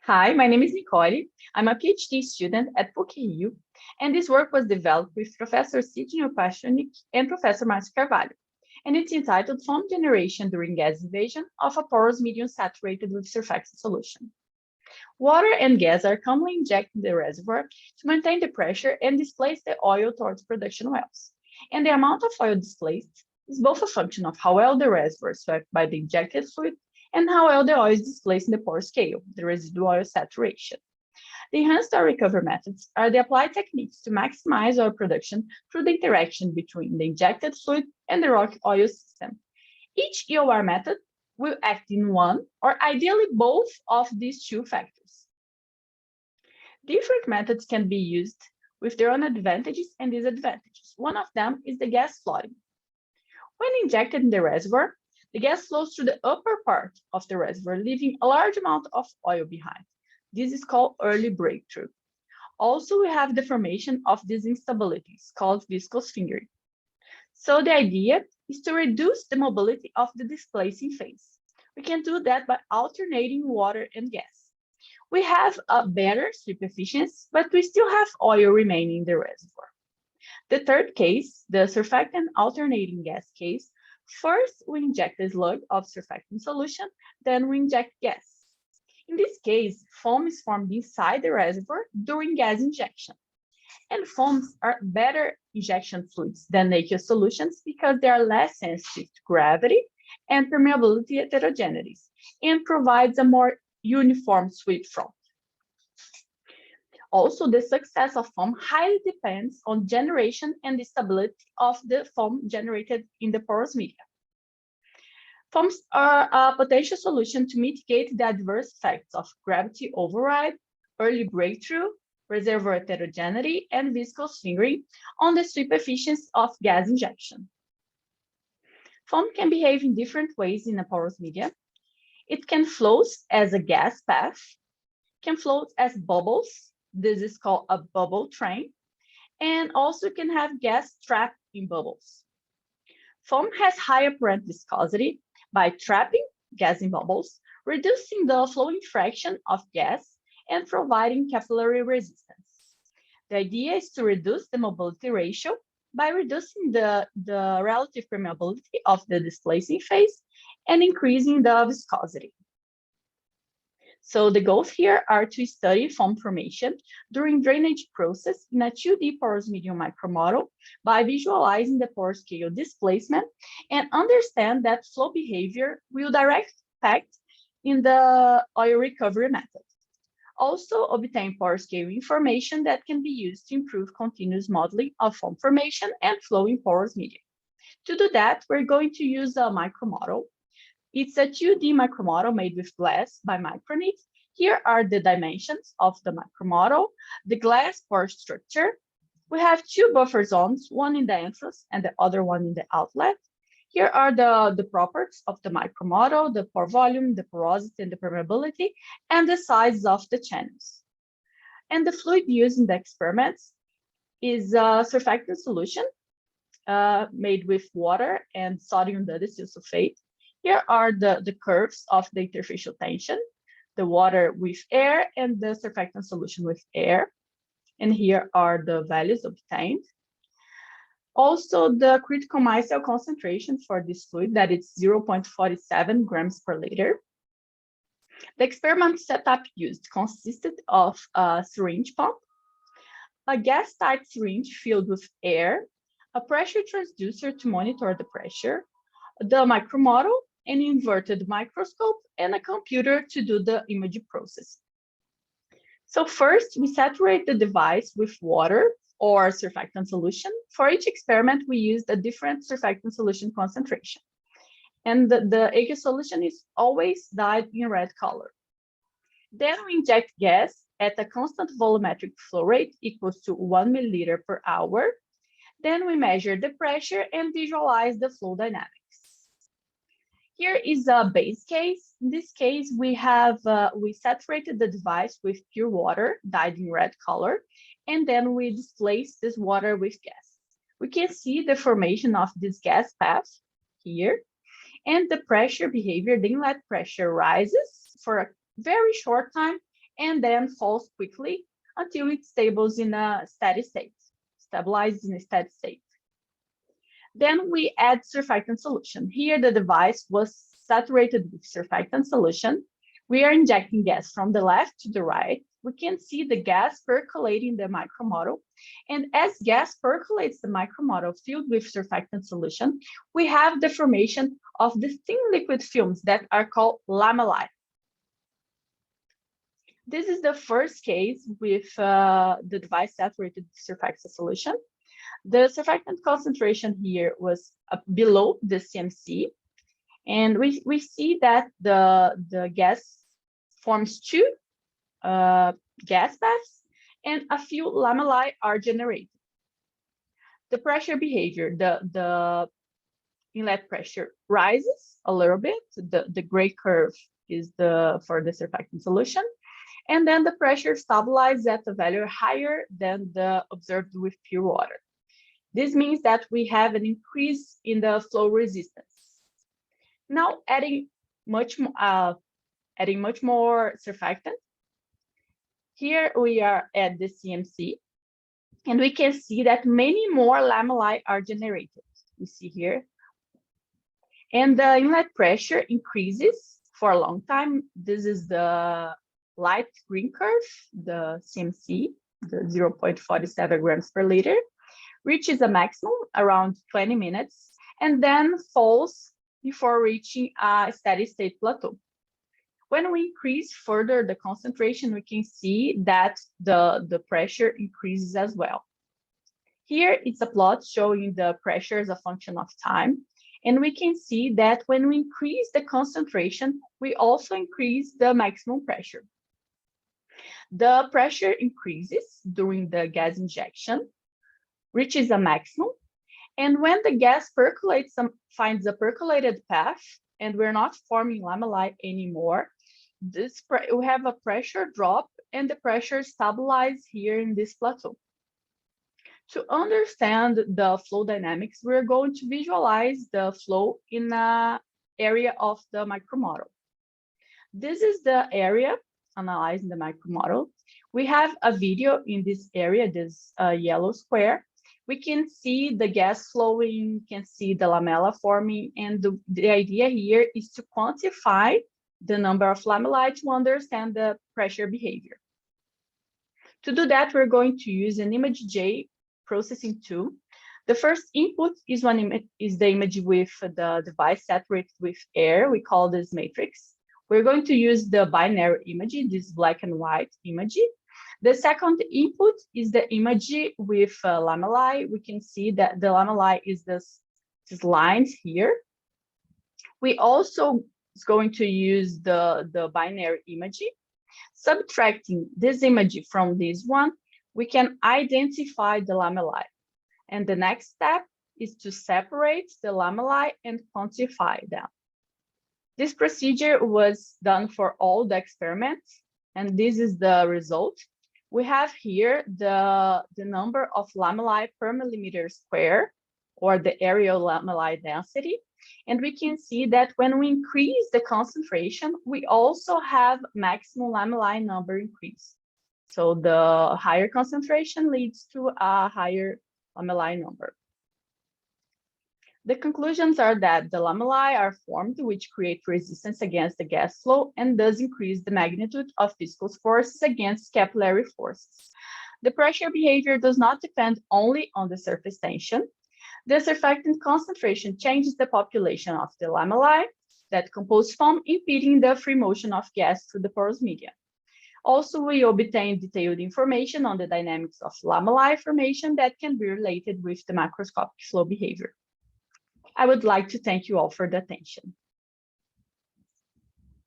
Hi, my name is Nicole. I'm a PhD student at PUC-Rio, and this work was developed with Professor Sidney Opashnik and Professor Márcio Carvalho, and it's entitled Foam Generation During Gas Invasion of a Porous Medium Saturated with Surfactant Solution. Water and gas are commonly injected in the reservoir to maintain the pressure and displace the oil towards production wells. And the amount of oil displaced is both a function of how well the reservoir is swept by the injected fluid and how well the oil is displaced in the pore scale, the residual oil saturation. The enhanced oil recovery methods are the applied techniques to maximize oil production through the interaction between the injected fluid and the rock oil system. Each EOR method will act in one or ideally both of these two factors. Different methods can be used with their own advantages and disadvantages. One of them is the gas flooding. When injected in the reservoir, the gas flows through the upper part of the reservoir, leaving a large amount of oil behind. This is called early breakthrough. Also, we have the formation of these instabilities called viscous fingering. So the idea is to reduce the mobility of the displacing phase. We can do that by alternating water and gas. We have a better sweep efficiency, but we still have oil remaining in the reservoir. The third case, the surfactant alternating gas case, first we inject a slug of surfactant solution, then we inject gas. In this case, foam is formed inside the reservoir during gas injection. And foams are better injection fluids than aqueous solutions because they are less sensitive to gravity and permeability heterogeneities and provides a more uniform sweep front. Also, the success of foam highly depends on generation and the stability of the foam generated in the porous media. Foams are a potential solution to mitigate the adverse effects of gravity override, early breakthrough, reservoir heterogeneity, and viscous fingering on the sweep efficiency of gas injection. Foam can behave in different ways in a porous media. It can float as a gas path, can float as bubbles. This is called a bubble train, and also can have gas trapped in bubbles. Foam has high apparent viscosity by trapping gas in bubbles, reducing the flowing fraction of gas, and providing capillary resistance. The idea is to reduce the mobility ratio by reducing the relative permeability of the displacing phase and increasing the viscosity. So the goals here are to study foam formation during drainage process in a 2D porous medium micromodel by visualizing the pore scale displacement and understand that flow behavior will direct impact in the oil recovery method. Also obtain pore scale information that can be used to improve continuous modeling of foam formation and flow in porous media. To do that, we're going to use a micromodel. It's a 2D micromodel made with glass by Micronit. Here are the dimensions of the micromodel, the glass pore structure. We have two buffer zones, one in the entrance and the other one in the outlet. Here are the properties of the micromodel, the pore volume, the porosity, and the permeability, and the size of the channels. And the fluid used in the experiments is a surfactant solution made with water and sodium diacetyl sulfate. Here are the curves of the interfacial tension, the water with air and the surfactant solution with air. And here are the values obtained. Also, the critical micelle concentration for this fluid, that is 0.47 grams per liter. The experiment setup used consisted of a syringe pump, a gas-tight syringe filled with air, a pressure transducer to monitor the pressure, the micromodel, an inverted microscope, and a computer to do the imaging process. So first, we saturate the device with water or surfactant solution. For each experiment, we used a different surfactant solution concentration. And the aqueous solution is always dyed in red color. Then we inject gas at a constant volumetric flow rate equals to 1 milliliter per hour. Then we measure the pressure and visualize the flow dynamics. Here is a base case. In this case, we saturated the device with pure water dyed in red color, and then we displace this water with gas. We can see the formation of this gas path here, and the pressure behavior, the inlet pressure rises for a very short time and then falls quickly until it stabilizes in a steady state. Then we add surfactant solution. Here the device was saturated with surfactant solution. We are injecting gas from the left to the right. We can see the gas percolating the micromodel. And as gas percolates the micromodel filled with surfactant solution, we have the formation of the thin liquid films that are called lamellae. This is the first case with the device saturated with surfactant solution. The surfactant concentration here was below the CMC, and we see that the gas forms two gas baths, and a few lamellae are generated. The pressure behavior, the inlet pressure rises a little bit. The gray curve is for the surfactant solution, and then the pressure stabilizes at a value higher than the observed with pure water. This means that we have an increase in the flow resistance. Now, adding much more surfactant. Here we are at the CMC, and we can see that many more lamellae are generated. You see here. And the inlet pressure increases for a long time. This is the light green curve, the CMC, the 0.47 grams per liter. Reaches a maximum around 20 minutes, and then falls before reaching a steady state plateau. When we increase further the concentration, we can see that the pressure increases as well. Here it's a plot showing the pressure as a function of time, and we can see that when we increase the concentration, we also increase the maximum pressure. The pressure increases during the gas injection, reaches a maximum, and when the gas percolates, finds a percolated path, and we're not forming lamellae anymore, we have a pressure drop, and the pressure stabilizes here in this plateau. To understand the flow dynamics, we're going to visualize the flow in an area of the micromodel. This is the area analyzing the micromodel. We have a video in this area, this yellow square. We can see the gas flowing, can see the lamella forming, and the idea here is to quantify the number of lamellae to understand the pressure behavior. To do that, we're going to use an ImageJ processing tool. The first input is the image with the device saturated with air. We call this matrix. We're going to use the binary image, this black and white image. The second input is the image with lamellae. We can see that the lamellae is these lines here. We also is going to use the binary image. Subtracting this image from this one, we can identify the lamellae. And the next step is to separate the lamellae and quantify them. This procedure was done for all the experiments, and this is the result. We have here the number of lamellae per millimeter square, or the areal lamellae density. And we can see that when we increase the concentration, we also have maximum lamellae number increase. So the higher concentration leads to a higher lamellae number. The conclusions are that the lamellae are formed, which create resistance against the gas flow and thus increase the magnitude of viscous forces against capillary forces. The pressure behavior does not depend only on the surface tension. The surfactant concentration changes the population of the lamellae that compose foam, impeding the free motion of gas through the porous media. Also, we obtain detailed information on the dynamics of lamellae formation that can be related with the macroscopic flow behavior. I would like to thank you all for the attention.